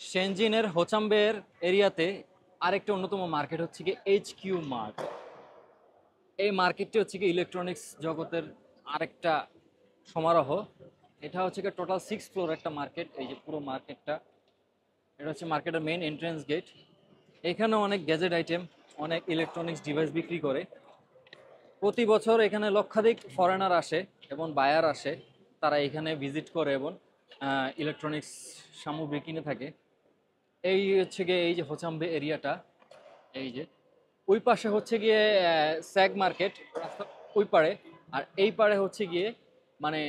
শেনজিনের হোচাম্বের এরিয়াতে আরেকটা অন্যতম মার্কেট হচ্ছে কি এইচকিউ মার্ট। এই মার্কেটটি হচ্ছে কি ইলেকট্রনিক্স জগতের আরেকটা সমারোহ। এটা হচ্ছে কি টোটাল 6 ফ্লোর একটা মার্কেট। এই যে পুরো মার্কেটটা, এটা হচ্ছে মার্কেটের মেইন এন্ট্রেন্স গেট। এখানে অনেক গ্যাজেট আইটেম, অনেক ইলেকট্রনিক্স ডিভাইস বিক্রি করে। প্রতি বছর এখানে লক্ষাধিক ফরেনার আসে এবং বায়ার আসে, তারা এখানে ভিজিট করে এবং ইলেকট্রনিক্স সামগ্রী কিনে থাকে। এই হচ্ছে গিয়ে এই যে হোচাম্বে এরিয়াটা, এই যে ওই পাশে হচ্ছে গিয়ে স্যাগ মার্কেট, রাস্তা ওই পারে। আর এই পারে হচ্ছে গিয়ে মানে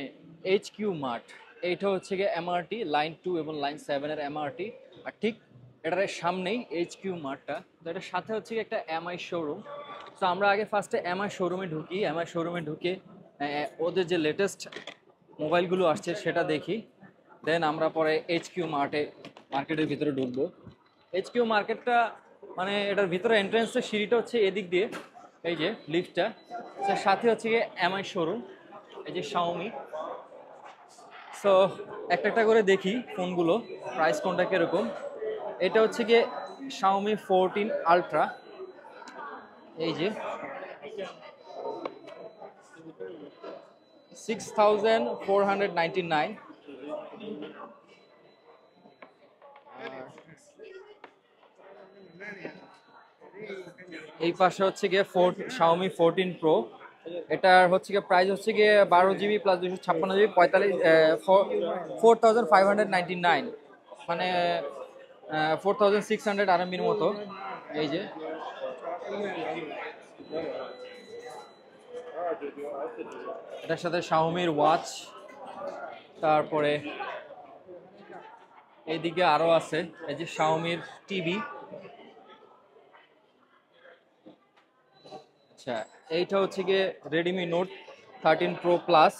এইচকিউ মার্ট। এইটা হচ্ছে গিয়ে এমআরটি লাইন 2 এবং লাইন 7-এর এমআরটি। আর ঠিক এটার সামনেই এইচকিউ মার্টটা। তো এটার সাথে হচ্ছে গিয়ে একটা এমআই শোরুম। তো আমরা আগে ফার্স্টে এমআই শোরুমে ঢুকি। এমআই শোরুমে ঢুকে ওদের যে লেটেস্ট মোবাইলগুলো আসছে সেটা দেখি। দেন আমরা পরে মার্কেটের ভিতরে ঢুকবো। এইচকিউ মার্কেটটা মানে এটার ভিতরে এন্ট্রেন্সের সিঁড়িটা হচ্ছে এদিক দিয়ে, এই যে লিফটটা, তার সাথে হচ্ছে গিয়ে এমআই শোরুম, এই যে শাওমি। সো একটা একটা করে দেখি ফোনগুলো, প্রাইস কোনটা কিরকম। এটা হচ্ছে গিয়ে শাওমি 14 আলট্রা, এই যে 6499। এই পাশে হচ্ছে গিয়ে শাওমি 14 প্রো। এটার হচ্ছে গিয়ে প্রাইস হচ্ছে গিয়ে 12 জিবি প্লাস 256 জিবি 45 4599, মানে 4600 আরএমবির মতো। এই যে এটার সাথে শাওমির ওয়াচ, তারপরে এইদিকে আরো আছে এই যে শাওমির টিভি। আচ্ছা, এইটা হচ্ছে গিয়ে রেডমি নোট 13 প্রো প্লাস।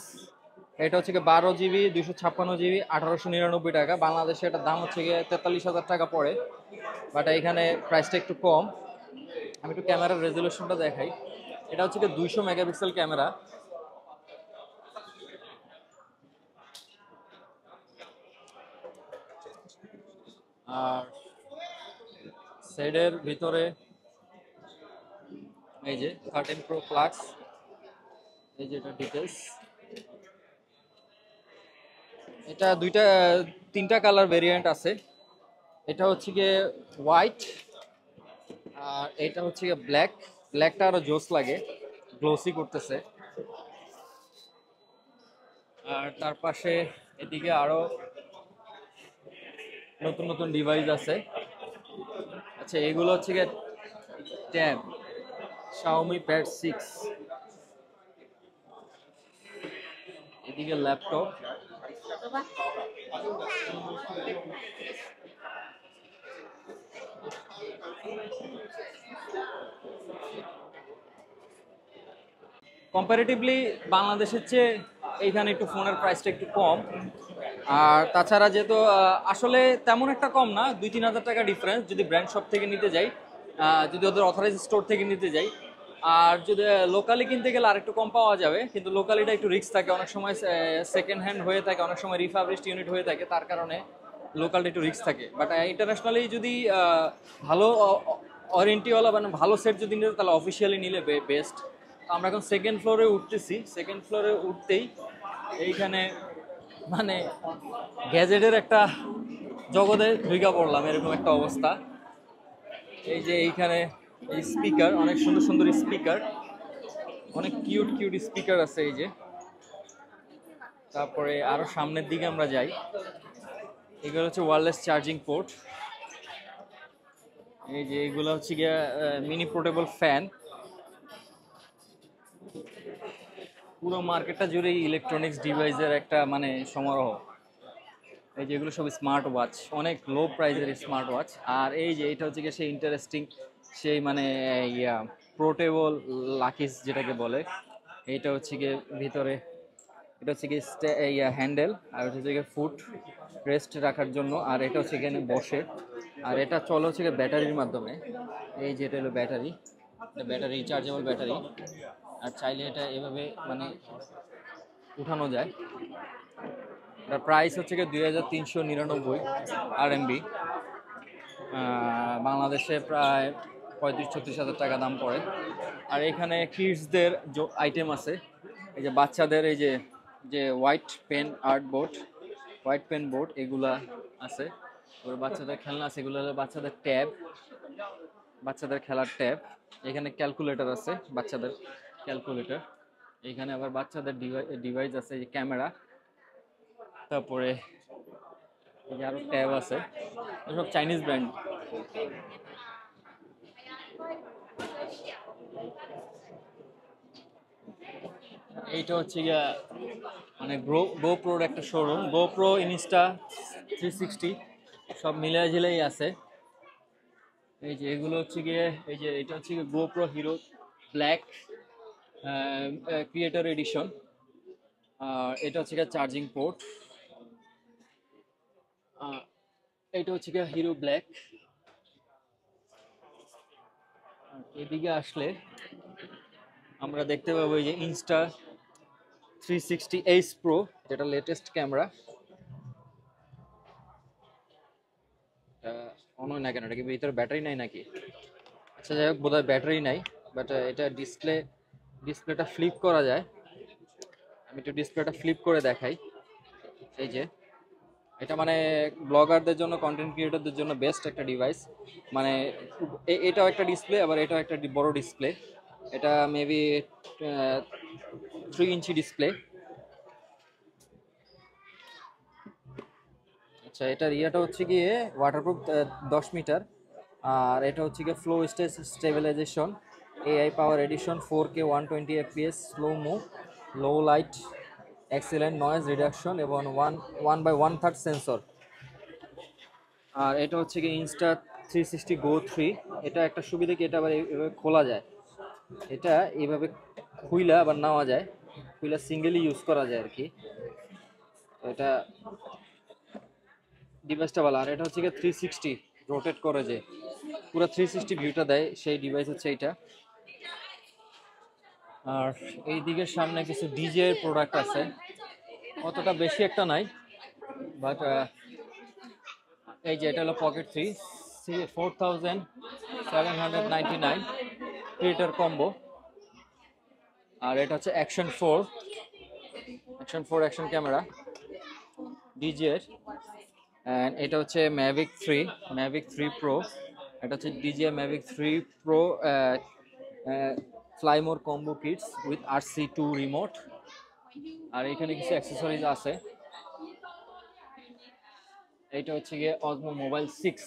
এটা হচ্ছে গিয়ে 12 জিবি 256 জিবি 1899 টাকা। বাংলাদেশে এটার দাম হচ্ছে গিয়ে 43,000 টাকা পড়ে, বাট এখানে প্রাইসটা একটু কম। আমি একটু ক্যামেরার রেজলিউশনটা দেখাই। এটা হচ্ছে গিয়ে 200 মেগাপিক্সেল ক্যামেরা। আর সাইডের ভিতরে এই যে 13 প্রো প্লাস, এই যে এটা ডিটেলস। এটা তিনটা কালার ভেরিয়েন্ট আছে। এটা হচ্ছে গিয়ে হোয়াইট, আর এটা হচ্ছে গিয়ে ব্ল্যাক। ব্ল্যাকটা আরো জোস লাগে, গ্লোসি করতেছে। আর তার পাশে এদিকে আরো নতুন নতুন ডিভাইস আছে। আচ্ছা, এগুলো হচ্ছে গিয়ে ট্যাব, শাওমি প্যাড 6। এদিকে ল্যাপটপ। কম্পারেটিভলি বাংলাদেশের চেয়ে এইখানে একটু ফোনের প্রাইসটা একটু কম। আর তাছাড়া যেহেতু আসলে তেমন একটা কম না, 2-3 হাজার টাকা ডিফারেন্স যদি ব্র্যান্ড শপ থেকে নিতে যাই, যদি ওদের অথরাইজ স্টোর থেকে নিতে যাই। আর যদি লোকালি কিনতে গেলে আরেকটু কম পাওয়া যাবে, কিন্তু লোকালিটা একটু রিস্ক থাকে, অনেক সময় সেকেন্ড হ্যান্ড হয়ে থাকে, অনেক সময় রিফাবলিশড ইউনিট হয়ে থাকে, তার কারণে লোকালটা একটু রিস্ক থাকে। বাট ইন্টারন্যাশনালি যদি ভালো ওয়ারেন্টিওয়ালা মানে ভালো সেট যদি নিতে, তাহলে অফিসিয়ালি নিলে বেস্ট। আমরা এখন সেকেন্ড ফ্লোরে উঠতেছি। সেকেন্ড ফ্লোরে উঠতেই এইখানে মানে গ্যাজেটের একটা জগতে ঢুকা পড়লাম, এরকম একটা অবস্থা। এই যে এইখানে এই স্পিকার, অনেক সুন্দর সুন্দর স্পিকার, অনেক কিউট কিউট স্পিকার আছে এই যে। তারপরে আরো সামনের দিকে আমরা যাই, এগুলো হচ্ছে ওয়্যারলেস চার্জিং পোর্ট। এই যে এগুলো হচ্ছে গিয়া মিনি পোর্টেবল ফ্যান। পুরো মার্কেটটা জুড়ে ইলেকট্রনিক্স ডিভাইসের একটা মানে সমারোহ। এই যে এগুলো সব স্মার্ট ওয়াচ, অনেক লো প্রাইসের স্মার্ট ওয়াচ। আর এই যে এটা হচ্ছে গিয়ে সেই ইন্টারেস্টিং, সেই মানে ইয়া পোর্টেবল লাকিস যেটাকে বলে। এইটা হচ্ছে গিয়ে ভিতরে, এটা হচ্ছে গিয়ে হ্যান্ডেল, আর এটা হচ্ছে গিয়ে ফুট রেস্ট রাখার জন্য। আর এটা হচ্ছে এখানে বসে। আর এটা চলে হচ্ছে গিয়ে ব্যাটারির মাধ্যমে। এই যে এটা হলো ব্যাটারি, ব্যাটারি রিচার্জেবল ব্যাটারি। আর চাইলে এটা এভাবে মানে উঠানো যায়। এটার প্রাইস হচ্ছে গিয়ে 2399 আরএমবি। বাংলাদেশে প্রায় 35-36 হাজার টাকা দাম পড়ে। আর এখানে কিডসদের আইটেম আছে, এই যে বাচ্চাদের এই যে যে white pen art board, white pen board এগুলা আছে। ওর বাচ্চাদের খেলনা আছে, এগুলো হলো বাচ্চাদের ট্যাব, বাচ্চাদের খেলার ট্যাব। এখানে ক্যালকুলেটর আছে, বাচ্চাদের ক্যালকুলেটর। এখানে আবার বাচ্চাদের ডিভাইস আছে, এই যে ক্যামেরা, তারপরে এই যে আরো ট্যাব আছে, সব চাইনিজ ব্র্যান্ড। এইটা হচ্ছে গিয়া মানে গোপ্রোর একটা শোরুম, গোপ্রো ইনস্টা 360 সব মিলাই ঝিলাই আছে। এই যে এগুলো হচ্ছে গিয়ে, এই যে এটা হচ্ছে গিয়ে GoPro hero black creator edition. আর এটা হচ্ছে গিয়ে চার্জিং পোর্ট। এটা হচ্ছে গিয়ে হিরো ব্ল্যাক। এদিকে আসলে আমরা দেখতে পাবো এই যে ইনস্টা 360 প্রো, যেটা লেটেস্ট ক্যামেরা। অন হয় না কেন, এটা কি ভিতরে ব্যাটারি নাই নাকি? আচ্ছা যাই হোক, বোধহয় ব্যাটারি নাই, বাট এটা ডিসপ্লেটা ফ্লিপ করা যায়। আমি একটু ডিসপ্লেটা ফ্লিপ করে দেখাই। এই যে এটা মানে ব্লগারদের জন্য, কন্টেন্ট ক্রিয়েটরদের জন্য বেস্ট একটা ডিভাইস। মানে এটাও একটা ডিসপ্লে, আবার এটাও একটা বড় ডিসপ্লে। এটা মেবি 3 ইঞ্চি ডিসপ্লে। আচ্ছা, এটার ইয়েটা হচ্ছে গিয়ে ওয়াটারপ্রুফ 10 মিটার। আর এটা হচ্ছে গিয়ে flow stabilization, AI power edition, 4K 120 FPS, slow move, low light, excellent noise reduction এবং 1/1/3 সেন্সর। আর এটা হচ্ছে গিয়ে ইনস্টা 360 গো 3। এটা একটা সুবিধা কি, এটা আবার এভাবে খোলা যায়। এটা এইভাবে খুইলা আবার নেওয়া যায়, খুইলা সিঙ্গেলি ইউজ করা যায় আর কি। এটা ডিভাইসটা ভালো। আর এটা হচ্ছে গিয়ে 360 রোটেট করে, যে পুরো 360 ভিউটা দেয়, সেই ডিভাইস হচ্ছে এইটা। আর এই দিকের সামনে কিছু ডিজে প্রোডাক্ট আছে, অতটা বেশি একটা নাই, বাট এই যে এটা হলো পকেট 3 4799 ক্রিয়েটর কম্বো। আর এটা হচ্ছে অ্যাকশন ক্যামেরা ডিজিএর। অ্যান্ড এটা হচ্ছে ম্যাভিক 3 প্রো। এটা হচ্ছে DJI Mavic 3 pro fly more combo kits with RC2 remote. আর এখানে কিছু অ্যাক্সেসরিজ আছে। এইটা হচ্ছে গিয়ে অজমো মোবাইল 6।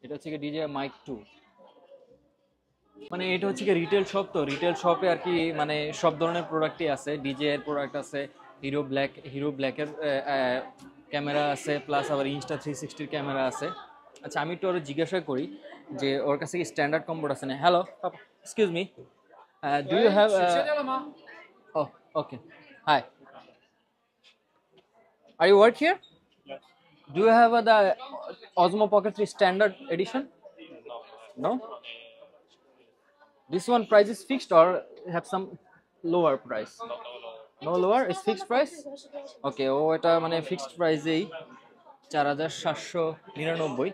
এটা হচ্ছে গিয়ে ডিজিআই মাইক 2। মানে এটা হচ্ছে গিয়ে রিটেল শপ, তো রিটেল শপে আর কি মানে সব ধরনের প্রোডাক্টই আছে। ডিজে এর প্রোডাক্ট আছে, হিরো ব্ল্যাকের ক্যামেরা আছে, প্লাস আবার ইনস্টা 360 ক্যামেরা আছে। আচ্ছা, আমি একটু ওর জিজ্ঞাসা করি যে ওর কাছে কি স্ট্যান্ডার্ড কম্বোর্ড আছে না। Hello, excuse me, do you have oh okay, hi, are you work here? Do you have the Osmo Pocket 3 standard edition? No? This one price is fixed or have some lower price? No lower, it's fixed price? Okay, ও এটা মানে fixed প্রাইসেই 4799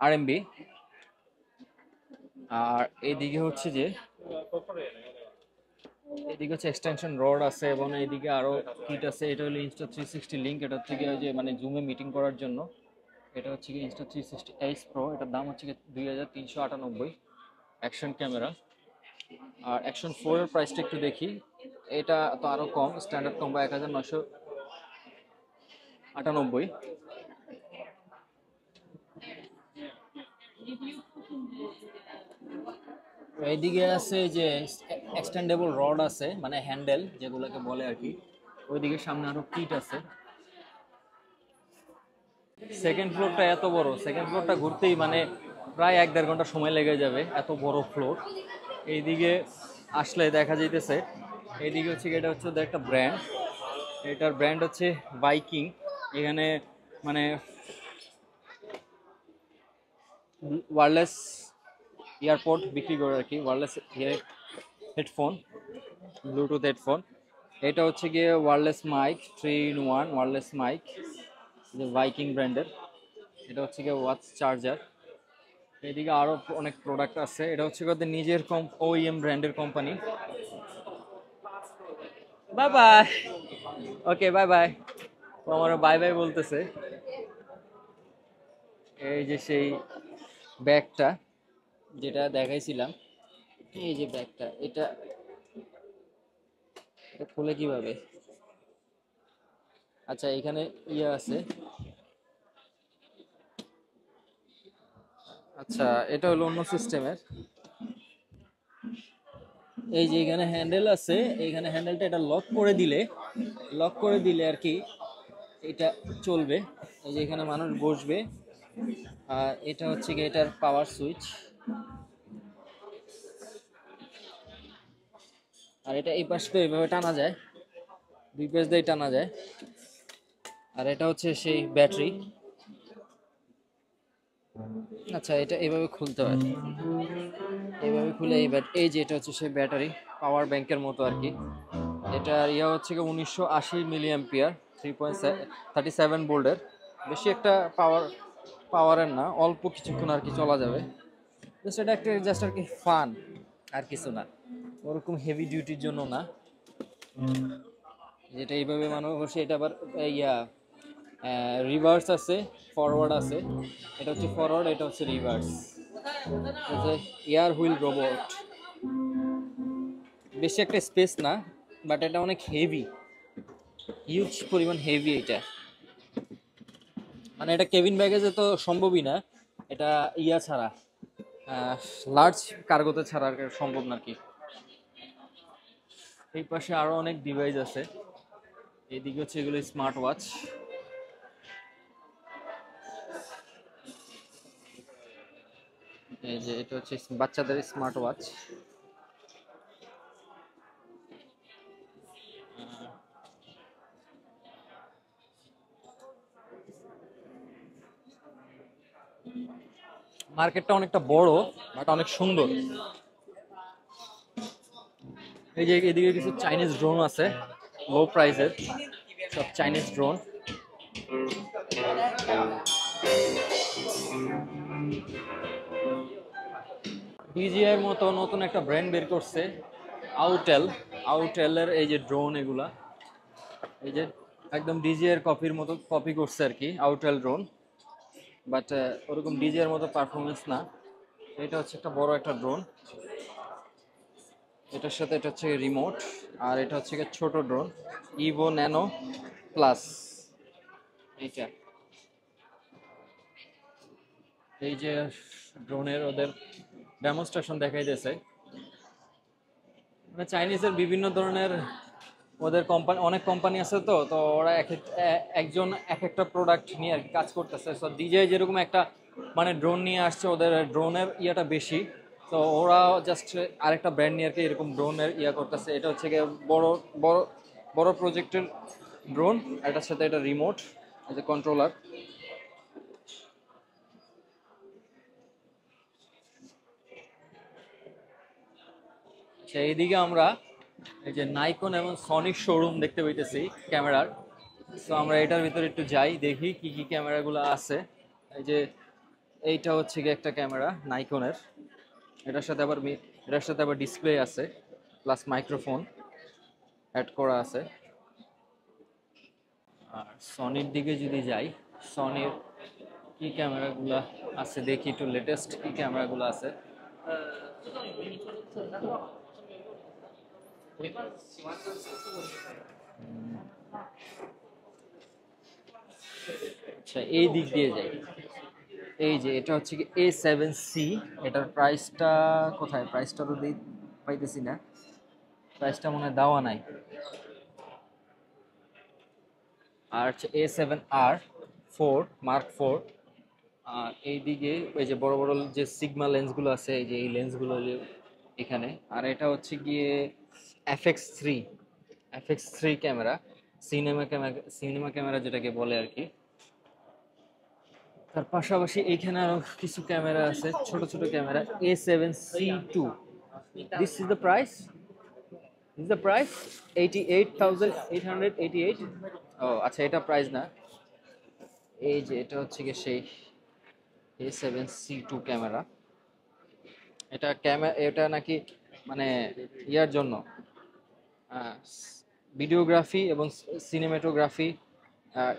RMB। আর এইদিকে হচ্ছে যে এদিকে হচ্ছে extension rod আছে, এবং এইদিকে আরো কিট আছে। এটা হলো ইনস্টা 360 লিংক, এটা হচ্ছে গিয়ে যে মানে জুমে মিটিং করার জন্য। এটা হচ্ছে কি ইনস্টা 360 Ace Pro, এটার দাম হচ্ছে 2398। Action camera. আর অ্যাকশন 4 এর প্রাইসটা একটু দেখি, এটা তো আরো কম, স্ট্যান্ডার্ড কম্বো 1998। এইদিকে আছে যে এক্সটেন্ডেবল রড আছে, মানে হ্যান্ডেল যেগুলোকে বলে আর কি। ওইদিকে সামনে আরো কিট আছে। সেকেন্ড ফ্লোরটা এত বড়, সেকেন্ড ফ্লোরটা ঘুরতেই মানে প্রায় 1-1.5 ঘন্টা সময় লেগে যাবে, এত বড় ফ্লোর। এইদিকে আসলে দেখা যাইতেছে, এইদিকে হচ্ছে এটা হচ্ছে ওদের একটা ব্র্যান্ড, এটার ব্র্যান্ড হচ্ছে বাইকিং। এখানে মানে ওয়্যারলেস ইয়ারপড বিক্রি করে আর কি, ওয়্যারলেস হেডফোন, ব্লুটুথ হেডফোন। এটা হচ্ছে গিয়ে wireless mic, 3 in 1 wireless mic. যে ভাইকিং ব্র্যান্ডের, এটা হচ্ছে গিয়ে ওয়াচ চার্জার। এদিকে আরো অনেক প্রোডাক্ট আছে, এটা হচ্ছে ওদের নিজের ওইএম ব্র্যান্ডের company. Bye bye. Okay bye bye. তো আমার বাই বাই বলতেছে। এই যে সেই ব্যাগটা যেটা দেখাইছিলাম, এই যে ব্যাগটা, এটা এটা খুলে কিভাবে? আচ্ছা এখানে ইয়ে আছে। আচ্ছা এটা হলো অন্য সিস্টেমের। এই যে এখানে হ্যান্ডেল আছে, এইখানে হ্যান্ডেলটা এটা লক করে দিলে আর কি এটা চলবে। এই যে এখানে মানুষ বসবে, আর এটা হচ্ছে কি এটার পাওয়ার সুইচ, আর এটা এই পাশ দিয়ে এইভাবে টানা যায়, দুই পাশ দিয়ে টানা যায়। আর এটা হচ্ছে সেই ব্যাটারি। আচ্ছা এটা এইভাবে খুলতে হয়, এইভাবে খুলে এই যে এটা হচ্ছে সেই ব্যাটারি, পাওয়ার ব্যাংকের মতো আর কি। এটা ইয়া হচ্ছে কি 1980 মিলি অ্যাম্পিয়ার, 3.37 ভোল্টের। বেশি একটা পাওয়ারের না, অল্প কিছুক্ষণ আর কি চলা যাবে। জাস্ট এটা একটা জাস্ট আর কি ফান, আর কিছু না, ওরকম হেভি ডিউটির জন্য না। যেটা এইভাবে মানুষ বসে, এটা আবার ইয়া রিভার্স আছে, ফরওয়ার্ড আছে। এটা হচ্ছে ফরওয়ার্ড, এটা হচ্ছে রিভার্স। এয়ার হুইল রোবট, বেশি একটা স্পেস না, বাট এটা অনেক হেভি, হিউজ পরিমাণ হেভি এটা। মানে এটা কেবিন ব্যাগেজে তো সম্ভবই না, এটা ইয়া ছাড়া, লার্জ কার্গোতে ছাড়া আর কি সম্ভব না কি। এই পাশে আরো অনেক ডিভাইস আছে, এইদিকে হচ্ছে এগুলো স্মার্ট ওয়াচ। এই যে এটা হচ্ছে বাচ্চাদের স্মার্ট ওয়াচ। মার্কেটটা অনেকটা বড়, বাট অনেক সুন্দর। এই যে এদিকে কিছু চাইনিজ ড্রোন আছে, লো প্রাইসের সব চাইনিজ ড্রোন। ডিজিআই এর মতো নতুন একটা ব্র্যান্ড বের করছে, আউটেল। আউটেলের এই যে ড্রোন এগুলা, এই যে একদম ডিজিআই এর কপির মতো কপি করছে আর কি আউটেল ড্রোন, বাট ওরকম ডিজিআই এর মতো পারফরমেন্স না। এটা হচ্ছে একটা বড় একটা ড্রোন, এটার সাথে এটা হচ্ছে রিমোট। আর এটা হচ্ছে ছোট ড্রোন, ইভো ন্যানো প্লাস। এইটা এই যে ড্রোনের ওদের ডেমনস্ট্রেশন দেখাইতেছে। মানে চাইনিজের বিভিন্ন ধরনের ওদের কোম্পানি, অনেক কোম্পানি আছে, তো তো ওরা একজন এক একটা প্রোডাক্ট নিয়ে আর কি কাজ করতেছে। সো ডিজে যেরকম একটা মানে ড্রোন নিয়ে আসছে, ওদের ড্রোনের ইয়েটা বেশি। তো ওরা জাস্ট আরেকটা ব্র্যান্ড নিয়ে আর কি এরকম ড্রোনের ইয়ে করতেছে। এটা হচ্ছে গিয়ে বড় বড় বড় প্রজেক্টের ড্রোন, এটার সাথে এটা রিমোট, এই যে কন্ট্রোলার। এইদিকে আমরা এই যে নাইকন এবং সনিক শোরুম দেখতে পাইতেছি ক্যামেরার। তো আমরা এটার ভিতরে একটু যাই, দেখি কি কি ক্যামেরাগুলো আছে। এই যে এইটা হচ্ছে গিয়ে একটা ক্যামেরা নাইকনের, এটার সাথে আবার ডিসপ্লে আছে, প্লাস মাইক্রোফোন অ্যাড করা আছে। আর সনির দিকে যদি যাই, সনির কি ক্যামেরাগুলো আছে দেখি, একটু লেটেস্ট কি ক্যামেরাগুলো আছে। আচ্ছা এই দিক দিয়ে যাই। এই যে এটা হচ্ছে কি A7C, এটার প্রাইসটা কোথায়? প্রাইসটা তো পাইতেছি না, প্রাইসটা মনে হয় দেওয়া নাই। আর হচ্ছে A7R4 Mark 4। আর এইদিকে এই যে বড় বড় যে সিগমা লেন্সগুলো আছে, এই যে এই লেন্সগুলো যে এখানে। আর এটা হচ্ছে গিয়ে FX3, FX3 camera, cinema camera যেটাকে বলে আর কি। তার পাশাপাশি এইখানে আরো কিছু ক্যামেরা আছে, ছোট ছোট camera. A7C2, this is the price, this is the price 88,888। ও আচ্ছা এটা প্রাইস না, এই যে এটা হচ্ছে কি সেই A7C2 ক্যামেরা। এটা নাকি মানে ইয়ার জন্য ভিডিওগ্রাফি এবং সিনেমাটোগ্রাফি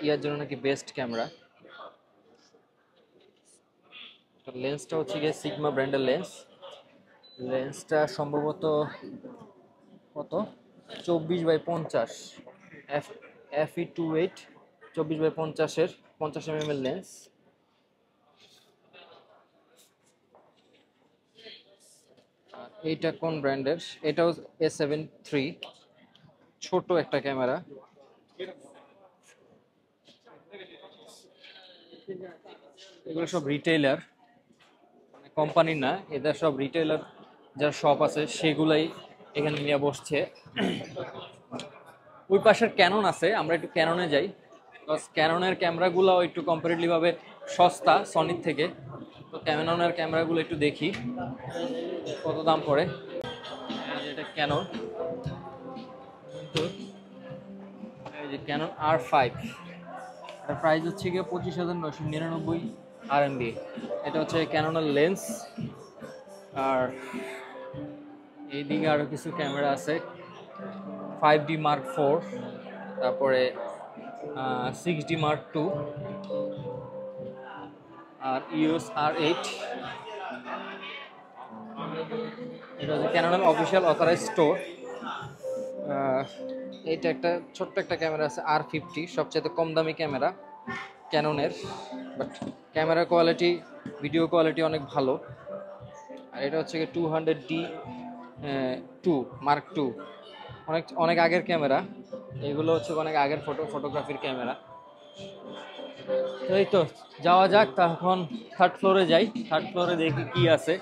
ইয়ার জন্য নাকি বেস্ট ক্যামেরা। লেন্সটা হচ্ছে গিয়ে সিগমা ব্র্যান্ডের লেন্স। লেন্সটা সম্ভবত কত 24x50 FE28 24x50 50 mm lens. এইটা কোন ব্র্যান্ডের? এটাও A7 III, ছোট একটা ক্যামেরা। এগুলো সব রিটেইলার, কোম্পানি না, এদের সব রিটেইলার যার শপ আছে সেগুলাই এখানে নিয়ে বসছে। ওই পাশের ক্যানন আছে, আমরা একটু ক্যাননে যাই, বিকজ ক্যাননের ক্যামেরাগুলো একটু কম্পারেটিভলি ভাবে সস্তা সনির থেকে। তো ক্যাননের ক্যামেরাগুলো একটু দেখি কত দাম পড়ে। এটা ক্যানন, কিন্তু এই যে ক্যানন R5, এটার প্রাইস হচ্ছে গিয়ে 25,999 RMB। এটা হচ্ছে ক্যাননের লেন্স। আর এইদিকে আরো কিছু ক্যামেরা আছে, 5D Mark IV, তারপরে 6D Mark II, আর EOS R8। এটা হচ্ছে ক্যাননের অফিসিয়াল অথরাইজ স্টোর। এইটা একটা ছোট্ট একটা ক্যামেরা আছে R50, সবচেয়ে কম দামি ক্যামেরা ক্যাননের, but camera quality, video quality অনেক ভালো। আর এটা হচ্ছে 200D2 Mark II, অনেক অনেক আগের ক্যামেরা। এগুলো হচ্ছে অনেক আগের ফটোগ্রাফির ক্যামেরা। তো এই তো যাওয়া যাক, তখন থার্ড ফ্লোরে যাই, থার্ড ফ্লোরে দেখি কি আছে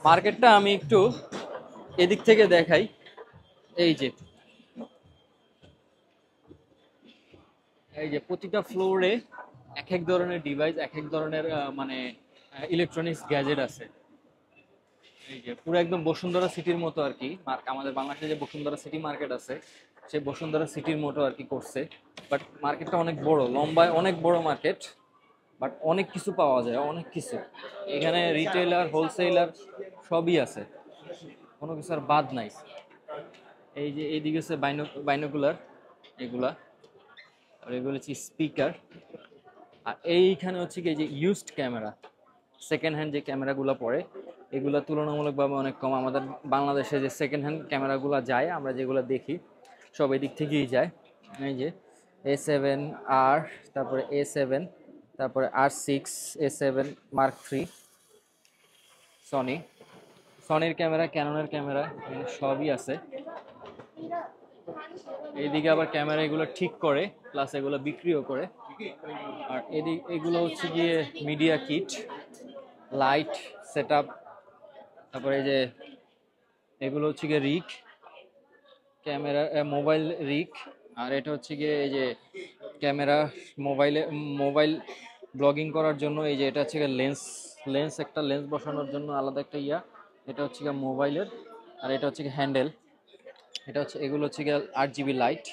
মার্কেটটা। আমি একটু এদিক থেকে দেখাই। এই যে প্রতিটা ফ্লোরে এক এক ধরনের ডিভাইস, এক এক ধরনের মানে ইলেকট্রনিক্স গ্যাজেট আছে। এই যে পুরো একদম বসুন্ধরা সিটির মতো আর কি, আমাদের বাংলাদেশে যে বসুন্ধরা সিটি মার্কেট আছে সেই বসুন্ধরা সিটির মতো আর কি করছে। বাট মার্কেটটা অনেক বড়, লম্বায় অনেক বড় মার্কেট, বাট অনেক কিছু পাওয়া যায়, অনেক কিছু এখানে রিটেইলার, হোলসেলার সবই আছে, কোনো কিছু আর বাদ নাই। এই যে এইদিকে হচ্ছে বাইনোকুলার এগুলা, আর এগুলো হচ্ছে স্পিকার। আর এইখানে হচ্ছে কি যে ইউজড ক্যামেরা, সেকেন্ড হ্যান্ড যে ক্যামেরাগুলো পড়ে এগুলো তুলনামূলকভাবে অনেক কম। আমাদের বাংলাদেশে যে সেকেন্ড হ্যান্ড ক্যামেরাগুলো যায়, আমরা যেগুলো দেখি সব এদিক থেকেই যায়। এই যে A7R, তারপরে A7, তারপরে R6, A7 Mark III, সনির ক্যামেরা, ক্যাননের ক্যামেরা, সবই আছে। এইদিকে আবার ক্যামেরা এগুলো ঠিক করে, প্লাস এগুলো বিক্রিও করে। আর এগুলো হচ্ছে গিয়ে মিডিয়া কিট, লাইট সেটআপ, তারপরে এই যে এগুলো হচ্ছে গিয়ে রিগ, ক্যামেরা মোবাইল রিগ। আর এটা হচ্ছে গিয়ে এই যে ক্যামেরা, মোবাইল ব্লগিং করার জন্য। এই যে এটা হচ্ছে গিয়ে লেন্স একটা লেন্স বসানোর জন্য আলাদা একটা ইয়া। এটা হচ্ছে গিয়ে মোবাইলের। আর এটা হচ্ছে গিয়ে হ্যান্ডেল। এটা হচ্ছে, এগুলো হচ্ছে গিয়ে 8GB লাইট।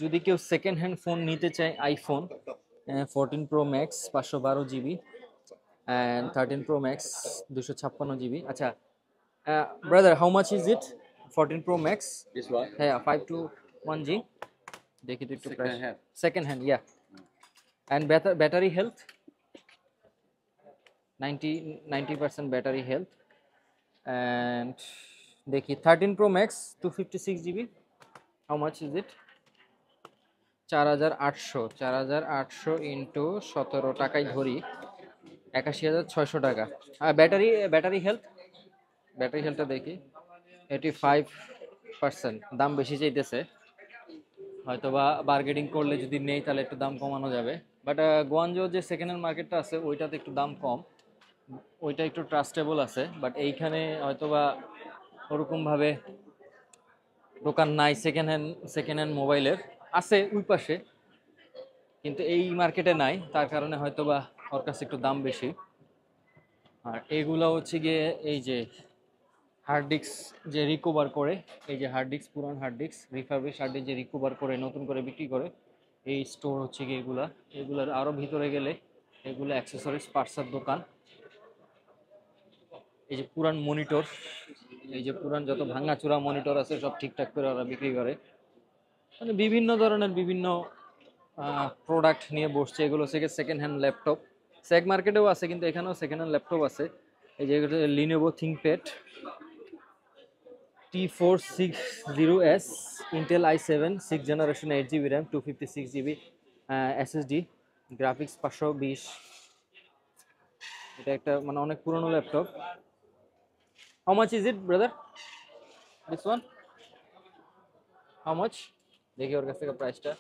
যদি কেউ সেকেন্ড হ্যান্ড ফোন নিতে চায়, iPhone 14 Pro Max 512GB, and 13 Pro Max 256GB। আচ্ছা brother, how much is it 14 Pro Max? This one, হ্যাঁ 521G। দেখি তো একটু price. hand. Second hand, yeah. And battery health 90% battery health. And দেখি 13 Pro Max 256GB, how much is it? 4,800 into 17 টাকায় ধরি, 81,600 টাকা। আর battery হেলথটা দেখি 85%। দাম বেশি চাইতেছে, হয়তো বা বার্গেনিং করলে যদি নেই তাহলে একটু দাম কমানো যাবে। বাট গোয়ানজো যে সেকেন্ড হ্যান্ড মার্কেটটা আছে ওইটাতে একটু দাম কম, ওইটা একটু ট্রাস্টেবল আছে। বাট এইখানে হয়তো বা ওরকমভাবে দোকান নাই সেকেন্ড হ্যান্ড মোবাইলের, আছে ওই পাশে কিন্তু এই মার্কেটে নাই, তার কারণে হয়তো বা ওর কাছে একটু দাম বেশি। আর এগুলো হচ্ছে গিয়ে এই যে হার্ড ডিস্ক যে রিকভার করে, এই যে হার্ড ডিস্ক, পুরান hard disk, refurbish hard disk যে রিকভার করে নতুন করে বিক্রি করে, এই স্টোর হচ্ছে গিয়ে এগুলা। এগুলার আরও ভিতরে গেলে এগুলো অ্যাক্সেসরিজ পার্টসের দোকান। এই যে পুরান মনিটর, এই যে পুরান যত ভাঙাচোরা মনিটর আছে সব ঠিকঠাক করে ওরা বিক্রি করে। মানে বিভিন্ন ধরনের বিভিন্ন প্রোডাক্ট নিয়ে বসছে। এগুলো থেকে সেকেন্ড হ্যান্ড ল্যাপটপ, সেক মার্কেটেও আছে কিন্তু এখানেও সেকেন্ড হ্যান্ড ল্যাপটপ আছে। এই যে Lenovo ThinkPad T460S, Intel i7 6th generation, 8 GB RAM, 256 GB SSD, graphics 520। এটা একটা মানে অনেক পুরনো laptop. How much is it brother, this one how much? দেখি ওর কাছ থেকে প্রাইসটা।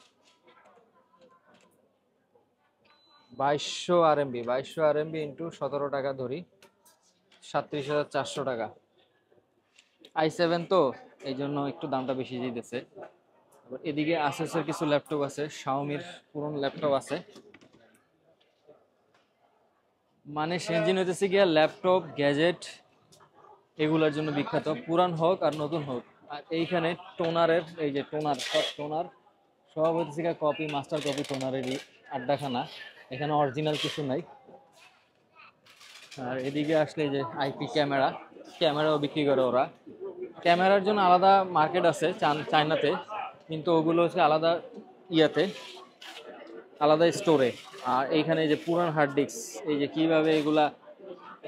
2200 RMB, 2200 RMB ইন্টু 17 টাকা ধরি, 37,400 টাকা। i7 তো এই জন্য একটু দামটা বেশি দিতেছে। এদিকে আসুসের কিছু ল্যাপটপ আছে, শাওমির পুরনো ল্যাপটপ আছে। মানে সেনজিন হইতেছে গিয়া ল্যাপটপ গ্যাজেট এগুলোর জন্য বিখ্যাত, পুরান হোক আর নতুন হোক। আর এইখানে টোনারের, এই যে টোনার, সব টোনার সব হচ্ছে গিয়া কপি, মাস্টার কপি টোনারেরই আড্ডাখানা। এখানে অরিজিনাল কিছু নাই। আর এদিকে আসলে এই যে আইপি ক্যামেরা, ক্যামেরাও বিক্রি করে ওরা। ক্যামেরার জন্য আলাদা মার্কেট আছে চায়নাতে, কিন্তু ওগুলো হচ্ছে আলাদা ইয়াতে, আলাদা স্টোরে। আর এইখানে যে পুরান হার্ড ডিস্ক, এই যে কিভাবে এগুলা,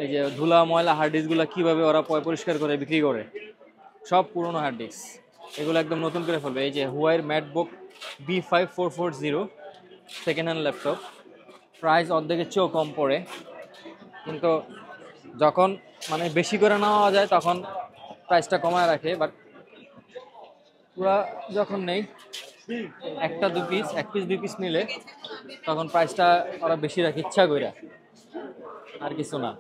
এই যে ধুলা ময়লা হার্ড ডিস্কগুলো কিভাবে ওরা পরিষ্কার করে বিক্রি করে, সব পুরনো হার্ড ডিস্ক, এগুলো একদম নতুন করে ফেলবে। এই যে হুয়াইয়ের MacBook B5440 second hand laptop, price অর্ধেকের চেয়েও কম পড়ে। কিন্তু যখন মানে বেশি করে নেওয়া যায় তখন প্রাইসটা কমায় রাখে, বাট পুরা যখন নেই একটা দু পিস, এক পিস দুই পিস নিলে তখন প্রাইসটা ওরা বেশি রাখে ইচ্ছা করে, আর কিছু না।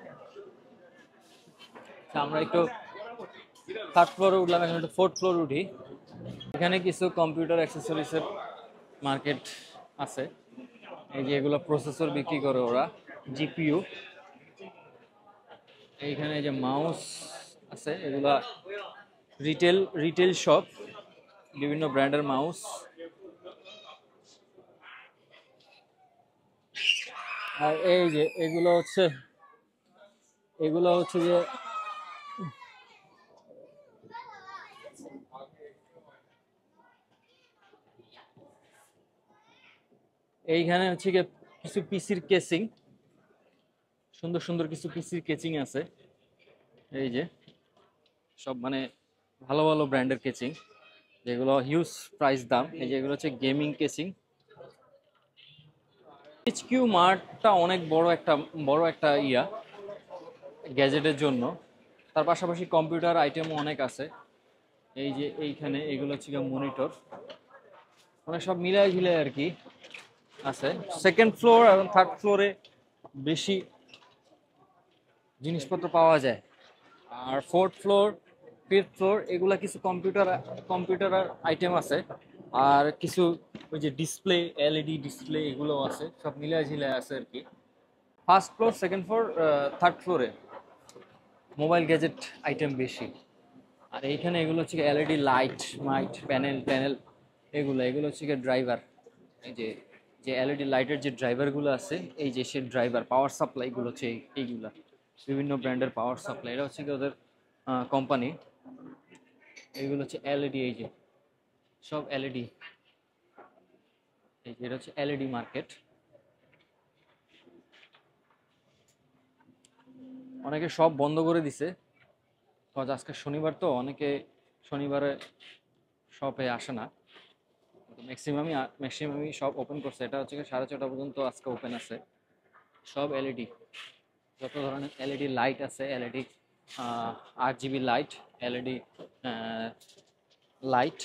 আমরা একটু থার্ড ফ্লোরে উঠলাম, এখন একটু ফোর্থ ফ্লোর উঠি। এখানে কিছু কম্পিউটার অ্যাক্সেসরিজের মার্কেট আছে। এই যে এগুলো প্রসেসর বিক্রি করে ওরা, জিপিইউ। এইখানে যে মাউস আছে, এগুলা রিটেল শপ, বিভিন্ন ব্র্যান্ডের মাউস। আর এই যে এগুলো হচ্ছে যে এইখানে হচ্ছে গিয়ে কিছু পিসির কেসিং, সুন্দর সুন্দর কিছু পিসির কেচিং আছে। এই যে সব মানে ভালো ভালো ব্র্যান্ডের কেচিং, যেগুলো হিউজ প্রাইস দাম। এই যে এগুলো হচ্ছে গেমিং কেচিং। এইচকিউ মার্টটা অনেক বড় একটা ইয়া গ্যাজেটের জন্য। তার পাশাপাশি কম্পিউটার আইটেমও অনেক আছে। এই যে এইখানে এগুলো হচ্ছে মনিটর, মানে সব মিলাই ঝিলাই আর কি আছে। সেকেন্ড ফ্লোর এবং থার্ড ফ্লোরে বেশি জিনিসপত্র পাওয়া যায়। আর ফোর্থ ফ্লোর, ফিফথ ফ্লোর এগুলা কিছু কম্পিউটার আইটেম আছে। আর কিছু ওই যে ডিসপ্লে, এলইডি ডিসপ্লে এগুলো আছে, সব মিলাই ঝিলাই আছে আর কি। First floor, second floor, third ফ্লোরে মোবাইল গ্যাজেট আইটেম বেশি। আর এইখানে এগুলো হচ্ছে এলইডি লাইট, প্যানেল এগুলো হচ্ছে ড্রাইভার। এই যে যে এলইডি লাইটের যে ড্রাইভারগুলো আছে, এই যে সে ড্রাইভার পাওয়ার সাপ্লাইগুলো হচ্ছে এইগুলা, বিভিন্ন ব্র্যান্ডের পাওয়ার সাপ্লাই। এটা হচ্ছে ওদের কোম্পানি। এইগুলো হচ্ছে এলইডি, এই যে সব এলইডি। এই যে এটা হচ্ছে এলইডি মার্কেট। অনেকে সব বন্ধ করে দিছে, কারণ আজকে শনিবার তো অনেকে শনিবারে শপে আসে না। ম্যাক্সিমামই সব ওপেন করছে। এটা হচ্ছে 6:30 পর্যন্ত আজকে ওপেন আছে। সব এলইডি, যত ধরনের এলইডি লাইট আছে, LED 8 GB light, LED light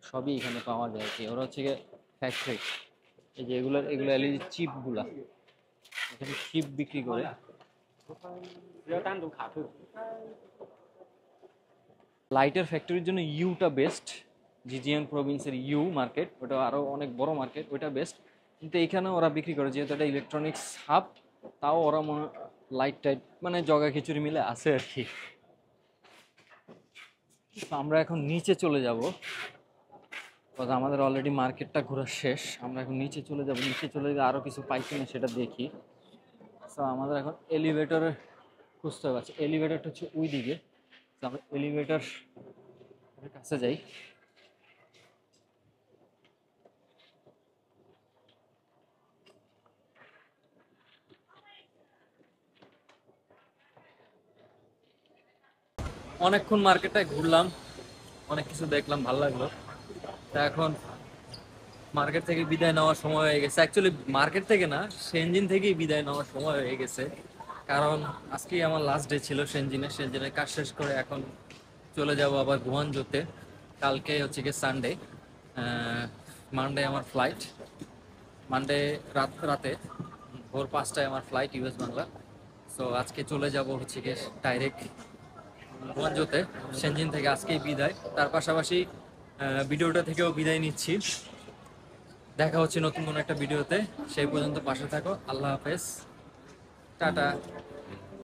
সবই এখানে পাওয়া যায় আর কি। ওরা হচ্ছে ফ্যাক্টরি। এই যে এগুলো এলইডি চিপগুলা, এখানে চিপ বিক্রি করে। লাইটের ফ্যাক্টরির জন্য ইউটা বেস্ট, জিজিএন প্রভিন্সের ইউ মার্কেট, ওটা আরও অনেক বড় মার্কেট, ওইটা বেস্ট। কিন্তু এখানে ওরা বিক্রি করে, যেহেতু এটা ইলেকট্রনিক্স হাব, তাও ওরা লাইট টাইট মানে জগা খিচুড়ি মিলে আছে আর কি। তো আমরা এখন নিচে চলে যাব, আমাদের অলরেডি মার্কেটটা ঘোরা শেষ। আমরা এখন নিচে চলে যাব, নিচে চলে গিয়ে আরও কিছু পাই কিনা সেটা দেখি। তো আমাদের এখন এলিভেটরে খুঁজতে হবে। আচ্ছা, এলিভেটরটা হচ্ছে ওই দিকে। তো আমরা এলিভেটর কাছে যাই। অনেকক্ষণ মার্কেটটায় ঘুরলাম, অনেক কিছু দেখলাম, ভালো লাগলো। তা এখন মার্কেট থেকে বিদায় নেওয়ার সময় হয়ে গেছে। অ্যাকচুয়ালি মার্কেট থেকে না, সেনজিন থেকেই বিদায় নেওয়ার সময় হয়ে গেছে। কারণ আজকেই আমার লাস্ট ডে ছিল সেনজিনের কাজ শেষ করে এখন চলে যাব আবার গুয়ানজোতে। কালকে হচ্ছে গিয়ে সানডে, মানডে আমার ফ্লাইট। মানডে রাতে ভোর 5টায় আমার ফ্লাইট ইউএস বাংলা। সো আজকে চলে যাব হচ্ছে গিয়ে ডাইরেক্ট গুয়ানজোতে। সেনজিন থেকে আজকেই বিদায়। তার পাশাপাশি ভিডিওটা থেকেও বিদায় নিচ্ছি। দেখা হচ্ছে নতুন কোনো একটা ভিডিওতে। সেই পর্যন্ত পাশে থাকো। আল্লাহ হাফেজ, টাটা।